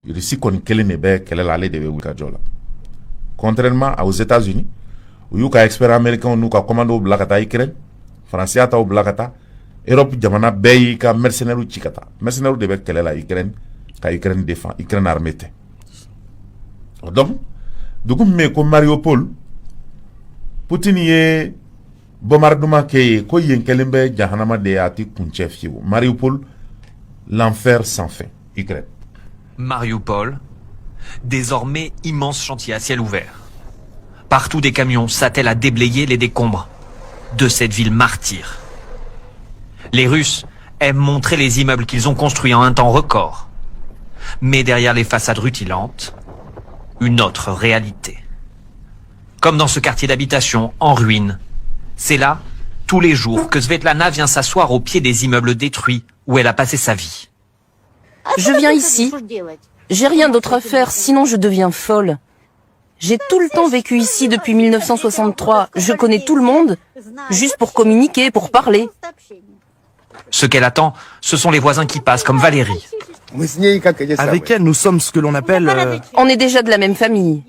Russie kɔni kelen de bɛ kɛlɛ la, ale de bɛ wuli ka jɔ la. Contrairement aux États-Unis, u y'u ka experts américains n'u ka commandos bila ka taa Ukraine, Faransiya taw bila ka taa, Europe jamana bɛɛ y'i ka mercenaires ci ka taa. Mercenaires de bɛ kɛlɛ la Ukraine, ka Ukraine défend, Ukraine armée tɛ. Donc, dugu min bɛ yen ko Mariupol, Poutine ye bombardement kɛ yen ko yen kɛlen bɛ jahanama de ye a ti kuncɛ fiyewu. Mariupol, l'enfer sans fin, Ukraine. Mariupol, désormais immense chantier à ciel ouvert. Partout des camions s'attellent à déblayer les décombres de cette ville martyre. Les Russes aiment montrer les immeubles qu'ils ont construits en un temps record. Mais derrière les façades rutilantes, une autre réalité. Comme dans ce quartier d'habitation en ruine, c'est là, tous les jours, que Svetlana vient s'asseoir au pied des immeubles détruits où elle a passé sa vie. Je viens ici. J'ai rien d'autre à faire, sinon je deviens folle. J'ai tout le temps vécu ici depuis 1963. Je connais tout le monde, juste pour communiquer, pour parler. Ce qu'elle attend, ce sont les voisins qui passent, comme Valérie. Avec elle, nous sommes ce que l'on appelle... On est déjà de la même famille.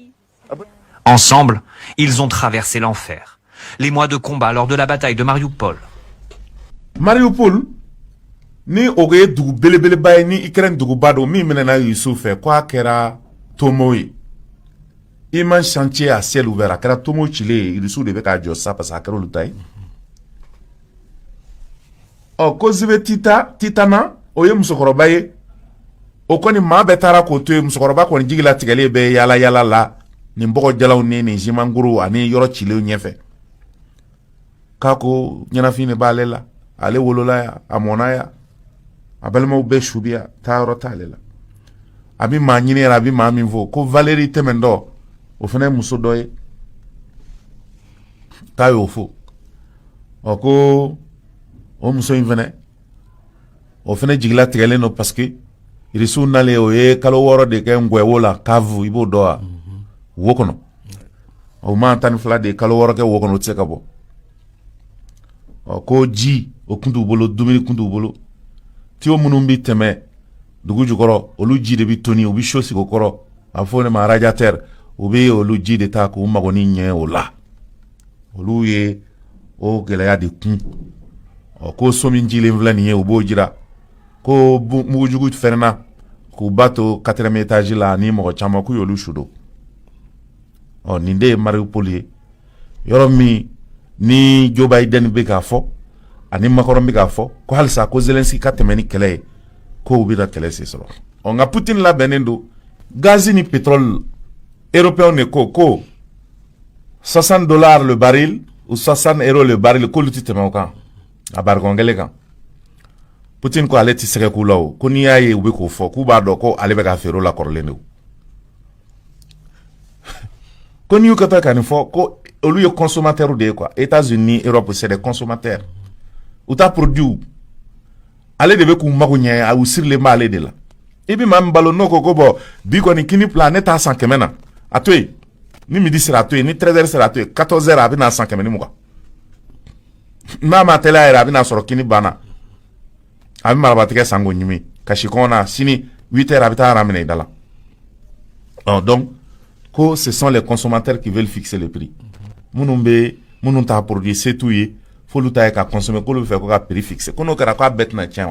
Ensemble, ils ont traversé l'enfer. Les mois de combat lors de la bataille de Mariupol. Mariupol, ni oge dugu belebeleba ye ni Ukraine duguba do min minɛna Yusu fɛ ko a kɛra Tomo ye. Immense chantier à ciel ouvert a kɛra Tomo cile ye, Yusu de bɛ k'a jɔ sa parce que a kɛra olu ta ye. Ɔ ko Zibe Titana o ye musokɔrɔba ye. O kɔni maa bɛɛ taara k'o to ye, musokɔrɔba kɔni jigila tigɛlen bɛ yala yala la nin bɔgɔjalaw ni nin jimangoro ani yɔrɔ cilenw ɲɛfɛ. K'a ko ɲɛnafin de b'ale la, ale wolola ya, a mɔna ya. A balimaw bɛɛ subiya taa yɔrɔ t'ale la. A bɛ maa ɲini yɛrɛ, a bɛ maa min fɔ ko Valérie tɛmɛntɔ o fana ye muso dɔ ye k'a y'o fɔ. Ɔ ko o muso in fana o fana jigila tigɛlen don parce que Irisiw nalen o ye kalo 6 de kɛ Ngwɛwo la Kavu, i b'o dɔn wa? Wo kɔnɔ. O maa 12 de ye kalo 6 kɛ wo kɔnɔ o tɛ se ka bɔ. Ɔ ko ji o kun t'u bolo, dumuni kun t'u bolo. Tiyo minnu bi tɛmɛ dugu jukɔrɔ olu ji de bi toni, u bi so sigi o kɔrɔ, a fɔ ne ma radiateur, u bi olu ji de ta k'u magoni ɲɛ o la. Olu ye o gɛlɛya de kun. Ɔ ko so min jilen filɛ nin ye u b'o jira ko mugujugu fɛnɛna k'u ba to 4e étage la ni mɔgɔ caman k'u y'olu su don. Ɔ nin de ye Mariupol ye yɔrɔ min ni Joe Biden bɛ k'a fɔ ani Macron bɛ k'a fɔ ko halisa ko Zelensky ka tɛmɛ ni kɛlɛ ye ko u bɛ na kɛlɛ sen sɔrɔ. Ɔ nka Poutine labɛnnen don gazi ni pétrole européen de ko $60 le baril ou 60 euros le baril k'olu tɛ tɛmɛ o kan a barikɔn kelen kan. Poutine ko ale tɛ sɛgɛ k'u la o, ko n'i y'a ye u bɛ k'o fɔ k'u b'a dɔn ko ale bɛ ka feere o la kɔrɔlen de o. Ko n'i y'u ka taa ka nin fɔ ko olu ye consommateurs de ye quoi. États-Unis ni Europe c'est des consommateurs. U ta produit ale de bɛ k'u mago ɲɛ a u sirilen bɛ ale de la. I bɛ maa min balo n'o ko ko bɔn bi kɔni kini plan ne t'a san 100 na a to yen, ni midi sera a to yen, ni 13h sera a to yen, 14h a bɛ n'a san 120. N'a ma teliya yɛrɛ a bɛ n'a sɔrɔ kini banna. A bɛ marabatigɛ san k'o ɲimi kasi kɔngɔ na sini 8h a bɛ taa raminɛ i da la. Donc ko ce sont les consommateurs qui veulent fixer le prix. Minnu t'a produit c'est tout ye. Folu ta ye ka consommer k'olu bɛ fɛ ko ka prix fixé ko n'o kɛra k'a bɛɛ tɛna tiɲɛ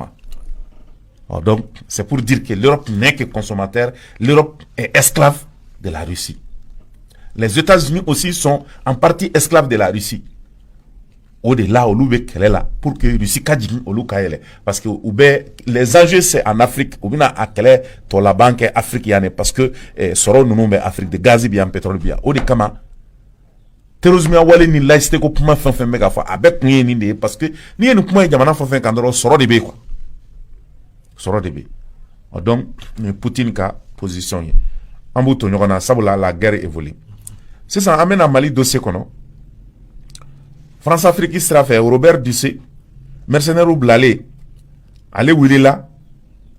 wa. Donc c'est pour dire que l'Europe n'est que consommateur, l'Europe est esclave de la Russie. Les États-Unis aussi sont en partie esclaves de la Russie. Au-delà, olu bɛ kɛlɛ la pour que Russie ka jigin olu ka yɛlɛ parce que les enjeux c'est en Afrique u bɛna a kɛlɛ tɔ laban kɛ Afrique yanni parce que sɔrɔ ninnu bɛ Afrique de gaz bi yan pétrole bi yan o de kama terrorisme wale ni laïcité ko kuma fɛn fɛn bɛ ka fɔ a bɛɛ kun ye nin de ye parce que n'i ye nin kuma ye jamana fɛn fɛn kan dɔrɔn sɔrɔ de bɛ yen quoi sɔrɔ de bɛ yen. Donc nin Poutine ka position ye an b'u to ɲɔgɔn na sabula la guerre évolue. Sisan an bɛna Mali dossier kɔnɔ. France Afrique sira fɛ Robert Dussé mercenaires bilalen ale wulila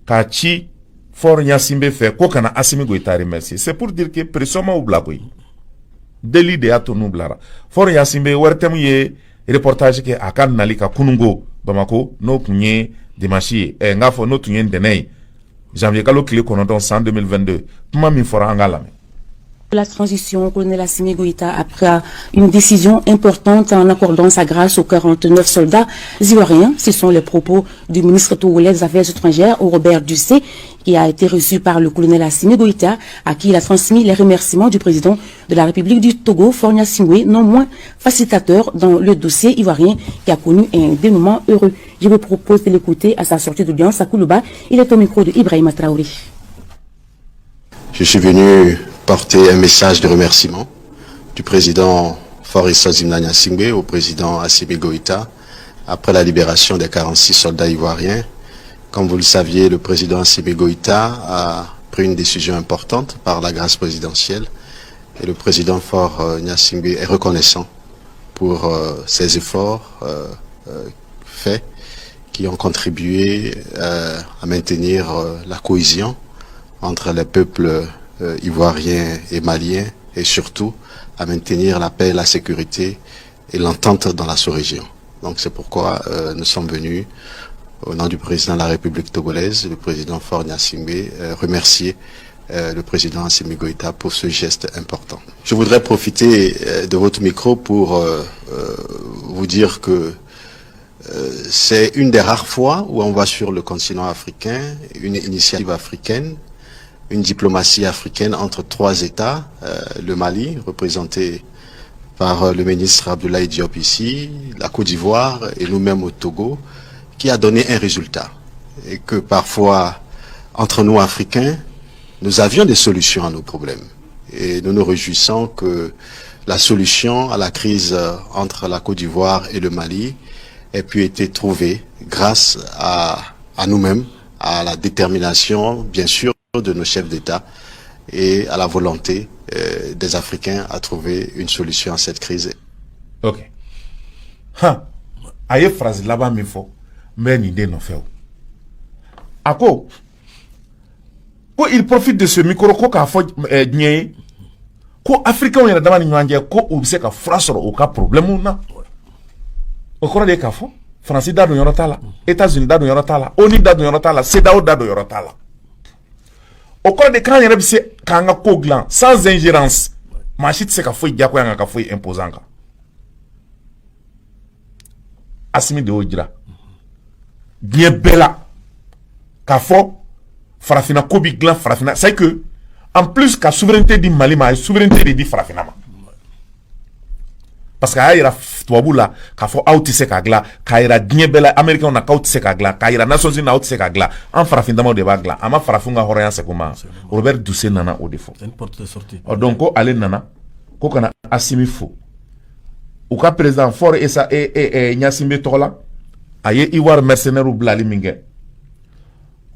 k'a ci Faure Ɲasinbé fɛ ko kana Assimi Goïta remercier. C'est pour dire que pression ma u bila koyi. Deli de y'a to n'u bilara. Faure Ɲasinbé wɛrɛ tɛmu ye reportage kɛ a ka nali ka kunungo Bamako n'o tun ye dimanche ye. N k'a fɔ n'o tun ye ntɛnɛn ye janvier kalo kile kononton en 2022 kuma min fora angala. La transition, colonel Assimi Goïta a pris une décision importante en accordant sa grâce aux 49 soldats ivoiriens. Ce sont les propos du ministre togolais des Affaires étrangères, Robert Dussé, qui a été reçu par le colonel Assimi Goïta, à qui il a transmis les remerciements du président de la République du Togo, Faure Gnassingbé, non moins facilitateur dans le dossier ivoirien qui a connu un dénouement heureux. Je vous propose de l'écouter à sa sortie d'audience à Koulouba. Il est au micro de Ibrahima Traoré. Je suis venu porter un message de remerciement du président Faure Gnassingbé au président Assimi Goïta après la libération des 46 soldats ivoiriens. Comme vous le saviez, le président Assimi Goïta a pris une décision importante par la grâce présidentielle et le président Faure Gnassingbé est reconnaissant pour ses efforts faits qui ont contribué à maintenir la cohésion entre les peuples ivoiriens et maliens et surtout à maintenir la paix, la sécurité et l'entente dans la sous-région. Donc c'est pourquoi nous sommes venus au nom du président de la République togolaise, le président Faure Gnassingbé, remercier le président Assimi Goïta pour ce geste important. Je voudrais profiter de votre micro pour vous dire que c'est une des rares fois où on va sur le continent africain, une initiative africaine, une diplomatie africaine entre trois États, le Mali, représenté par le ministre Abdoulaye Diop ici, la Côte d'Ivoire et nous-mêmes au Togo, qui a donné un résultat. Et que parfois, entre nous Africains, nous avions des solutions à nos problèmes. Et nous nous réjouissons que la solution à la crise entre la Côte d'Ivoire et le Mali ait pu être trouvée grâce à nous-mêmes, à la détermination, bien sûr, de nos chefs d'État et à la volonté des Africains à trouver une solution à cette crise. Ok. Aye phrase là-bas me faut, mais ni de non fait. Ako, ko il profite de ce micro ko ka fo nye, ko Africain on dama ni nyanje ko obse ka phrase o ka problème na. O ko de ka fo, France da do yorota la, États-Unis da do yorota la, ONU da do yorota la, CEDEAO da do yorota la. Au cours des camps, il y a un coglan sans ingérence. Machit c'est qu'à fouiller diako yanga qu'à fouiller imposant. Assimi de Ojira. Bien bella. Qu'à fo farafina kobi glan farafina. C'est que en plus qu'à souveraineté du Mali, ma souveraineté de farafina. Parce qu'il y a tuabu là, qu'il faut autise kagla, qu'il y a bien belle américain on a autise kagla, qu'il y a Nations Unies autise kagla, en farafindamo de bagla, ama farafunga horayan c'est comment Robert Dussé nana au défaut. C'est une porte de sortie. Donc ko ale nana, ko kana Assimi fo. Ou ka président fort et ça et Gnassingbé tola, aye iwar mercenaire ou blali mingue.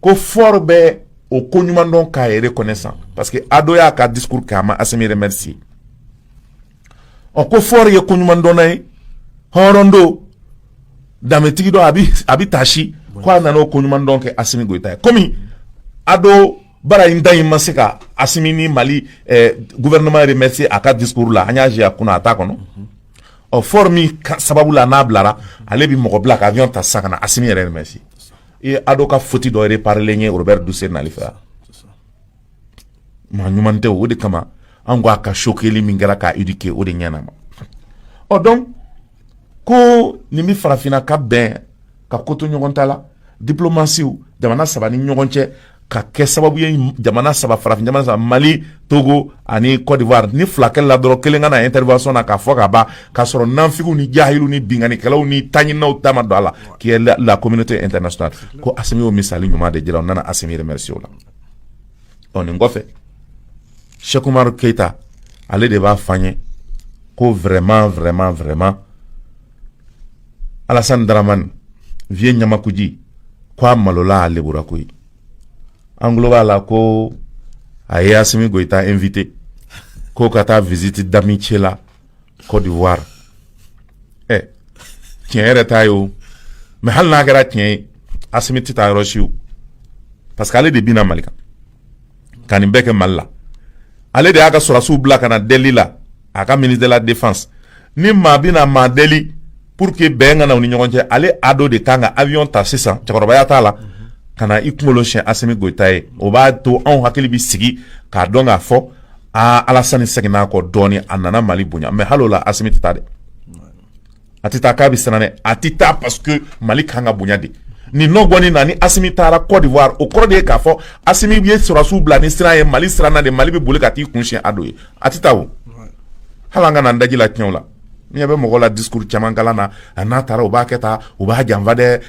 Ko fort be au konyumandon ka reconnaissant parce que adoya ka discours kama Assimi remercie. On ko fort ye konyumandon horondo dametigi do abi tashi kwa nano konyumandon ke Assimi Goïta komi ado bara inda maseka Assimi ni Mali gouvernement remercier aka discours la anyaji akuna atako no o formi sababu la nablara ale bi moko black avion ta sakana Assimi remercier et ado ka foti do réparer nye Robert Dussé nalifa ma nyumante o de kama ango aka shokeli mingara ka éduquer o de nyanama o donc ko nimi farafina ka ben ka koto ɲɔgɔn ta la diplomatie jamana saba ni ɲɔgɔn cɛ ka kɛ sababu ye jamana saba farafin jamana saba Mali Togo ani Côte d'Ivoire ni fila kɛla la dɔrɔn kelen ka na intervention na ka fɔ ka ban ka sɔrɔ nanfigiw ni jahilu ni binganikɛlaw ni taɲinaw taama don a la qui est la communauté internationale ko Assimi o misali ɲuman de jira o nana Assimi remercier o la ɔ nin kɔfɛ Cheikh Oumar Keita ale de b'a fɔ an ye ko vraiment Alassane Dramane vie Nyamakuji kwa malola a lebura koyi anglo la ko aye Assimi Goïta invité ko kata visite d'amitié la Côte d'Ivoire tiens reta yo mais hal na gara tiens Assimi tita roshiu parce qu'ale de bina malika kanin beke malla ale de aka surasu bla kana Delhi la aka ministre de la défense ni ma bina ma Delhi pour que benga na uni ɲɔgɔn cɛ ale ado de kanga avion ta sisan cɛkɔrɔbaya t'a la kana i kunkolo siɲɛ Assimi Goïta ye o b'a to anw hakili bi sigi k'a dɔn k'a fɔ Alassane seginna kɔ dɔɔni a nana Mali bonya mais hali o la Assimi tɛ taa dɛ a tɛ taa k'a bɛ siran dɛ a tɛ taa parce que Mali kan ka bonya de ni nɔgɔni na ni Assimi taara Côte d'Ivoire o kɔrɔ de ye k'a fɔ Assimi ye sɔrɔsiw bila ni siran ye Mali siranna de Mali bɛ boli ka t'i kun siɲɛ a dɔ ye a tɛ taa o hali an ka na n daji la tiɲɛw la ni ɲɛ bɛ mɔgɔ la discours caman kalan na a n'a taara o b'a kɛ tan o b'a janfa dɛ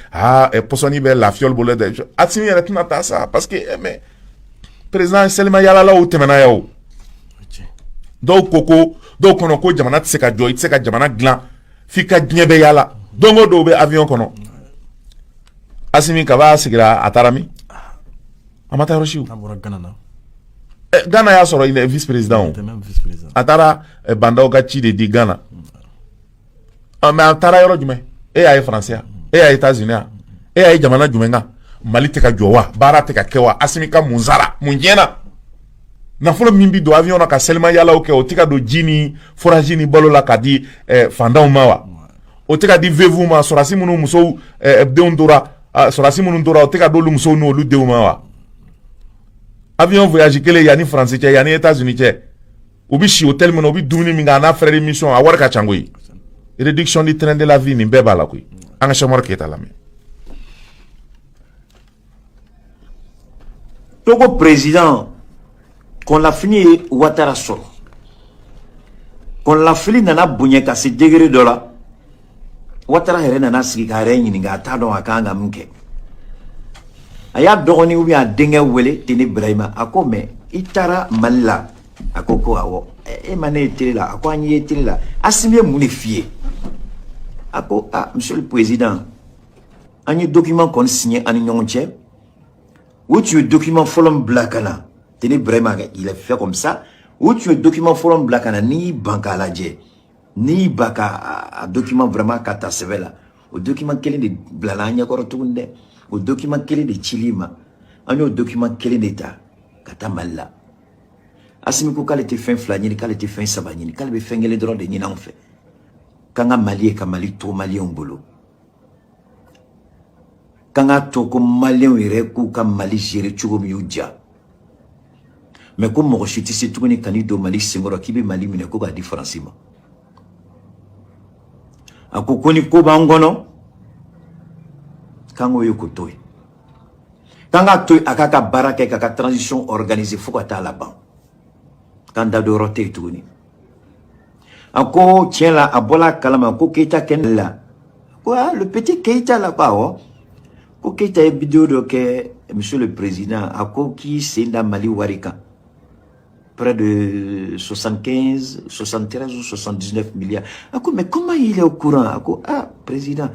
pɔsɔni bɛ la fiole bolo dɛ Assimi yɛrɛ tɛna taa sa parce que mais président Selima yalalaw tɛmɛna ya o dɔw kɔnɔ ko jamana tɛ se ka jɔ i tɛ se ka jamana dilan f'i ka diɲɛ bɛɛ yala don o don bɛ avion kɔnɔ Assimi kaba sigira a taara min a ma taa yɔrɔ si o Ghana y'a sɔrɔ il est vice président o a taara bandaw ka ci de di Ghana mais a taara yɔrɔ jumɛn e y'a ye français ya e y'a ye États-Unis ya e y'a ye jamana jumɛn kan Mali tɛ ka jɔ wa baara tɛ ka kɛ wa Assimi ka mun sara mun tiɲɛna nafolo min bi don avion na ka Selima yalaw kɛ o tɛ ka don ji ni forage ni balo la ka di fandanw ma wa o tɛ ka di veuve ma sɔrɔdasi minnu musow denw tora sɔrɔdasi minnu tora o tɛ ka d'olu musow n'olu denw ma wa avion voyage kelen yanni France cɛ yanni États-Unis cɛ u bi si hôtel min na u bi dumuni min kɛ a n'a frère d'émission a wari ka ca koyi réduction du train de la vie nin bɛɛ b'a la koyi an ka Samori Keita lamɛn. Togo président qu'on l'a fini Ouattara sɔrɔ qu'on l'a fini nana bonya ka se degré dɔ la Ouattara yɛrɛ nana sigi k'a yɛrɛ ɲininka a t'a dɔn a kan ka mun kɛ a y'a dɔgɔnin ou bien a denkɛ wele Teni Brahima a ko mais i taara Mali la a ko awɔ e ma ne ye télé la a ko an ye télé la Assimi ye mun de f'i ye a ko monsieur le président an ye document kɔni signé an ni ɲɔgɔn cɛ où tu es document fɔlɔ bila ka na Teni Brahima il a fait comme ça où tu es document fɔlɔ bila ka na n'i ban k'a lajɛ n'i ba ka document vraiment ka ta sɛbɛn la o document kelen de bilala an ɲɛkɔrɔ tuguni dɛ o document kelen de cili ma an y'o document kelen de ta ka taa Mali la Assimi ko k'ale tɛ fɛn fila ɲini k'ale tɛ fɛn saba ɲini k'ale bɛ fɛn kelen dɔrɔn de ɲini anw fɛ k'an ka Mali ye ka Mali to maliyɛnw bolo k'an ka to ko maliyɛnw yɛrɛ k'u ka Mali gérer cogo min y'u diya mais ko mɔgɔ si tɛ se tuguni ka n'i don Mali senkɔrɔ k'i bɛ Mali minɛ ko k'a di Faransi ma a ko ni ko b'an kɔnɔ k'an k'o ye ko to ye k'an ka to yen a k'a ka baara kɛ k'a ka transition organiser fo ka taa laban k'an da don yɔrɔ tɛ yen tuguni a ko tiɲɛ la a bɔla kalama ko Keita kɛnɛ la ko le petit Keita la ko awɔ ko Keita ye vidéo dɔ kɛ monsieur le président a ko k'i sen da Mali wari kan près de 75, 73 ou 79 milliards. Mais comment il est au courant? Président,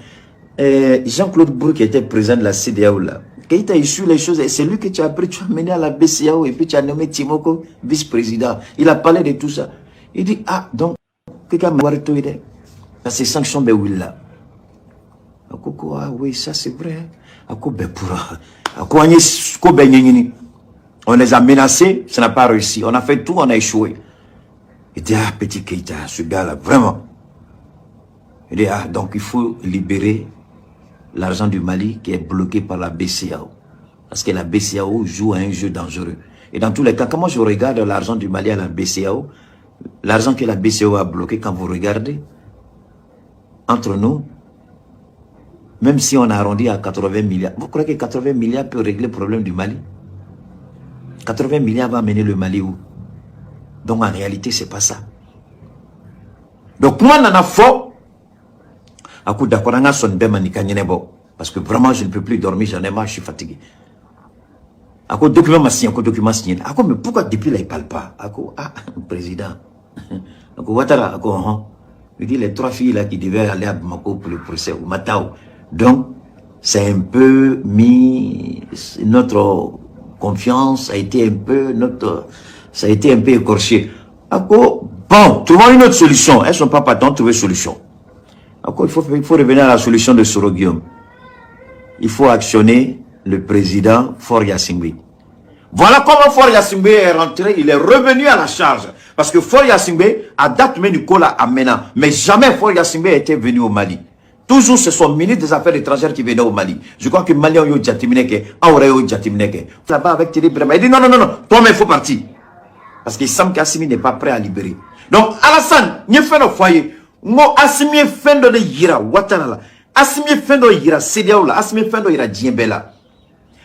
Jean-Claude Brou qui était président de la CEDEAO là, Keita il suit les choses et c'est lui que tu as pris, tu as mené à la BCEAO et puis tu as nommé Timoko vice-président. Il a parlé de tout ça. Il dit, donc, quelqu'un m'a dit, ces sanctions, ben oui là. Oui, ça c'est vrai. On les a menacés, ça n'a pas réussi. On a fait tout, on a échoué. Il dit, petit Keita, ce gars-là, vraiment. Il dit, donc il faut libérer l'argent du Mali qui est bloqué par la BCEAO. Parce que la BCEAO joue à un jeu dangereux. Et dans tous les cas, comment je regarde l'argent du Mali à la BCEAO, l'argent que la BCEAO a bloqué, quand vous regardez, entre nous, même si on a arrondi à 80 milliards, vous croyez que 80 milliards peut régler le problème du Mali? 80 milliards va mener le Mali où? Donc en réalité, c'est pas ça. Donc moi, on a faux. Parce que vraiment, je ne peux plus dormir, j'en ai marre, je suis fatigué. Document m'a signé, document signé. Mais pourquoi depuis là, il ne parle pas? Président. Ouattara, il dit les 3 filles là qui devaient aller à Bamako pour le procès, au Matao. Donc, c'est un peu mis notre confiance a été un peu ça a été un peu écorché. Bon, trouvons une autre solution. Elles ne sont pas partants de trouver solution. Il faut revenir à la solution de Soro Guillaume. Il faut actionner le président Faure Gnassingbé. Voilà comment Faure Gnassingbé est rentré, il est revenu à la charge. Parce que Faure Gnassingbé a date même du Kola à Mena. Mais jamais Faure Gnassingbé était venu au Mali. Toujours, c'est son ministre des Affaires étrangères qui venait au Mali. Je crois que Mali yo Djatimineke, Aure yo Djatimineke. Là-bas avec Thierry Brema. Il dit non, toi-même, il faut partir. Parce qu'il semble qu'Assimi n'est pas prêt à libérer. Donc, Alassane, n'y fait le foyer. Moi, Assimi est fin de Yira, Ouattara. Assimi est fin de Yira, Sédiaou là. Assimi est fin de Yira, Djembela.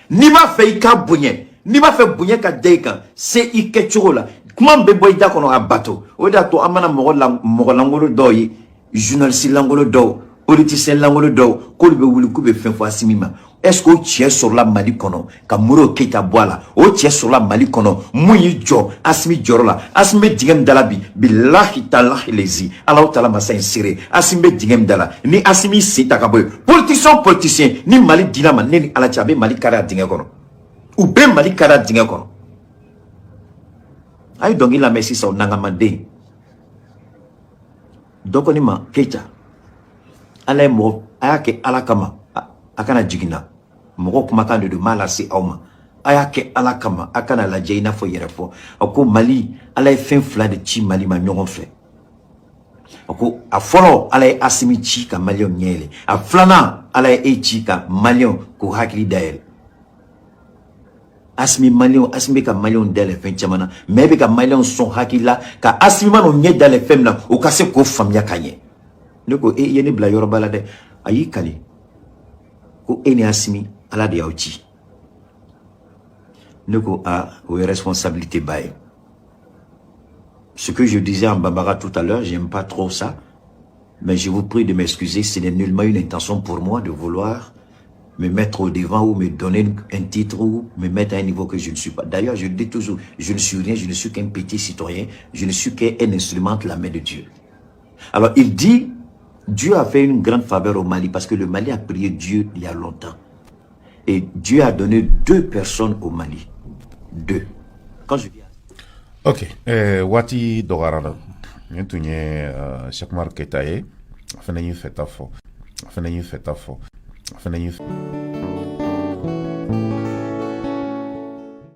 Ni ma fait Ika Bounye. Ni ma fait Bounye ka Deika. C'est Ike Churo là. Comment Beboïda qu'on a un bateau? Oda to Amana Morolangolo Doi, journaliste Langolo Do, politicien Langolo Do, Kolbe Wulukoube fin fois Assimima. Est-ce que tu es sur la Mali Kono, Kamuro Keita Boala, ou tu es sur la Mali Kono, Mouyi Jo, Asmi Djorola, Asmi Digem Dalabi, Billahi Talah Lezi, Allah Tala Massa inséré, Asmi Digem Dala, ni Asmi Sitakaboy, politicien, ni Mali Dinama, ni Alachabe Mali Kara Dingakono, ou Ben Mali Kara Dingakono. Aïe donc il a messi sa nangamade. Donc on y ma Keita. Alain mo ayake alakama akana jigina. Moko kumakan de malasi auma. Ayake alakama akana la jaina fo yerefo. Ako Mali alay fin fla de chi Mali ma nyogon fe. Ako a follow alay Assimi chi ka Malion nyele. A flana alay e chi ka Malion ko hakili dael. Asmi Malion, Asmi ka Malion dans les fins chamana, mais ka Malion son hakila, ka Asmi man on y est dans les femmes là, au casse ko famia kanye. Ne ko e yene bla yor balade, ayi kali. Ko ene Asmi ala de yauchi. Ne ko a ou responsabilité bae. Ce que je disais en Bambara tout à l'heure, j'aime pas trop ça, mais je vous prie de m'excuser, ce n'est nullement une intention pour moi de vouloir me mettre au devant ou me donner un titre ou me mettre à un niveau que je ne suis pas. D'ailleurs, je le dis toujours, je ne suis rien, je ne suis qu'un petit citoyen, je ne suis qu'un instrument de la main de Dieu. Alors, il dit, Dieu a fait une grande faveur au Mali parce que le Mali a prié Dieu il y a longtemps. Et Dieu a donné 2 personnes au Mali. 2. Quand je dis... Ok. Wati Dogarada. Nous avons Chakmar Ketaye. Nous avons fait